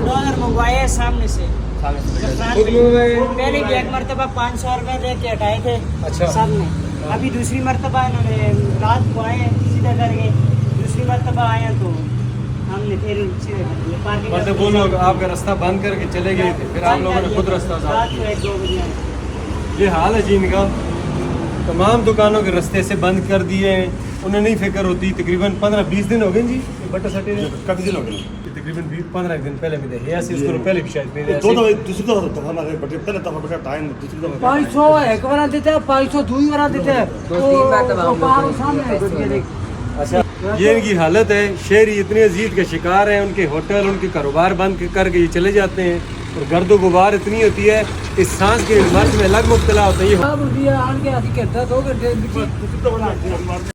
Dollar मंगवाए सामने से। पहले भी एक मरतबा 500 रुपए दे के हटाए थे। अच्छा। सामने अभी दूसरी मरतबा इन्होंने रात को आए सीधा करके, दूसरी मरतबा आए तो हमने फिर सीधे कर दिया। पार्किंग मतलब वो लोग आपका रास्ता बंद करके चले गए थे, फिर आप लोगों ने खुद रास्ता साफ रात को किया। 1-2 बजे आए। ये हाल है जी इनका। तमाम दुकानों के रास्ते से बंद कर दिए हैं, उन्हें नहीं फिक्र होती। तकरीबन 15-20 दिन हो गए जी बट्टा सटे ने, काफी दिन हो गए। तकरीबन 15 दिन पहले में थे ऐसे, इसको पहले भी शायद मेरे दो ऐसे दफा दूसरी दफा तो हमारे बटे पहले दफा बटा टाइम दूसरी दफा 500 एक बार देते हैं, 500 2 बार देते हैं। अच्छा, ये इनकी हालत है। शहरी इतने अजीज के शिकार हैं, उनके होटल उनके कारोबार बंद करके ये चले जाते हैं, और गर्दो गुबार इतनी होती है, इस सांस के मर्ज में अलग मुब्तला होते हैं। ये